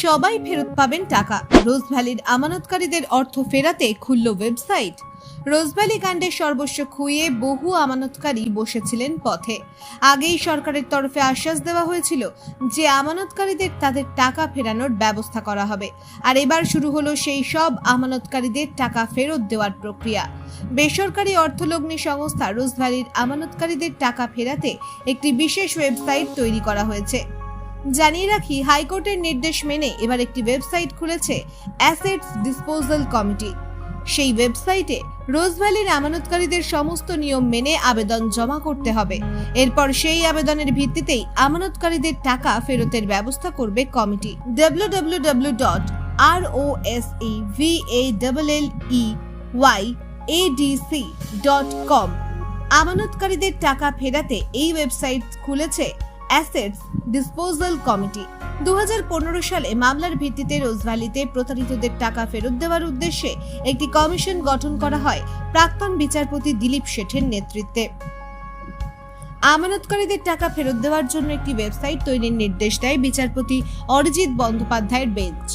সবাই ফেরত পাবেন টাকা। রোজভ্যালির আমানতকারীদের অর্থ ফেরাতে খুলল ওয়েবসাইট। রোজভ্যালি কাণ্ডে সর্বস্ব খুইয়ে বহু আমানতকারী বসেছিলেন পথে। আগেই সরকারের তরফে আশ্বাস দেওয়া হয়েছিল যে আমানতকারীদের তাদের টাকা ফেরানোর ব্যবস্থা করা হবে। আর এবার শুরু হলো সেই সব আমানতকারীদের টাকা ফেরত দেওয়ার প্রক্রিয়া। বেসরকারি অর্থলগ্নি সংস্থা রোজভ্যালির আমানতকারীদের টাকা ফেরাতে একটি বিশেষ ওয়েবসাইট তৈরি করা হয়েছে। জানিয়ে রাখি, হাইকোর্টের নির্দেশ মেনে এবার একটি ওয়েবসাইট খুলেছে অ্যাসেটস ডিসপোজাল কমিটি। সেই ওয়েবসাইটে রোজভ্যালির আমানতকারীদের সমস্ত নিয়ম মেনে আবেদন জমা করতে হবে। এরপর সেই আবেদনের ভিত্তিতেই আমানতকারীদের টাকা ফেরতের ব্যবস্থা করবে কমিটি। www.rosvalleyadc.com আমানতকারীদের টাকা ফেরাতে এই ওয়েবসাইট খুলেছে অ্যাসেটস ডিসপোজাল কমিটি। 2015 সালে মামলার ভিত্তিতে রোজভ্যালিতে প্রতারিতদের টাকা ফেরত দেওয়ার উদ্দেশ্যে একটি কমিশন গঠন করা হয় প্রাক্তন বিচারপতি দিলীপ শেঠের নেতৃত্বে। আমানতকারীদের টাকা ফেরত দেওয়ার জন্য একটি ওয়েবসাইট তৈরির নির্দেশ দেয় বিচারপতি অরিজিৎ বন্দ্যোপাধ্যায়ের বেঞ্চ।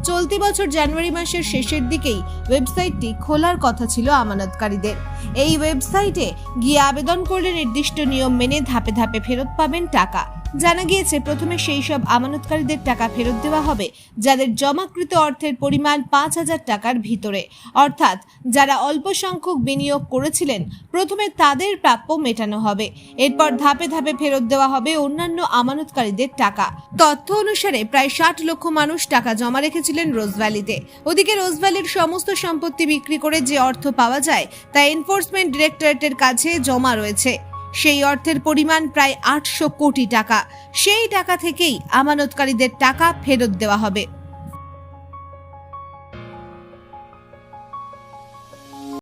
চলতি বছর জানুয়ারি মাসের শেষের দিকেই ওয়েবসাইটটি খোলার কথা ছিল আমানতকারীদের। এই ওয়েবসাইটে গিয়ে আবেদন করলে নির্দিষ্ট নিয়ম মেনে ধাপে ধাপে ফেরত পাবেন টাকা। জানা গিয়েছে, প্রথমে সেই সব আমানতকারীদের টাকা ফেরত দেওয়া হবে যাদের জমাকৃত অর্থের পরিমাণ 5,000 টাকার ভিতরে, অর্থাৎ যারা অল্প সংখ্যক বিনিয়োগ করেছিলেন প্রথমে তাদের প্রাপ্য মেটানো হবে। এরপর ধাপে ধাপে ফেরত দেওয়া হবে অন্যান্য আমানতকারীদের টাকা। তথ্য অনুসারে প্রায় 60 লক্ষ মানুষ টাকা জমা রেখেছিলেন রোজভ্যালিতে। ওদিকে রোজভ্যালির সমস্ত সম্পত্তি বিক্রি করে যে অর্থ পাওয়া যায় তা এনফোর্সমেন্ট ডিরেক্টরেটের কাছে জমা রয়েছে। সেই অর্থের পরিমাণ প্রায় 800 কোটি টাকা। সেই টাকা থেকেই আমানতকারীদের টাকা ফেরত দেওয়া হবে।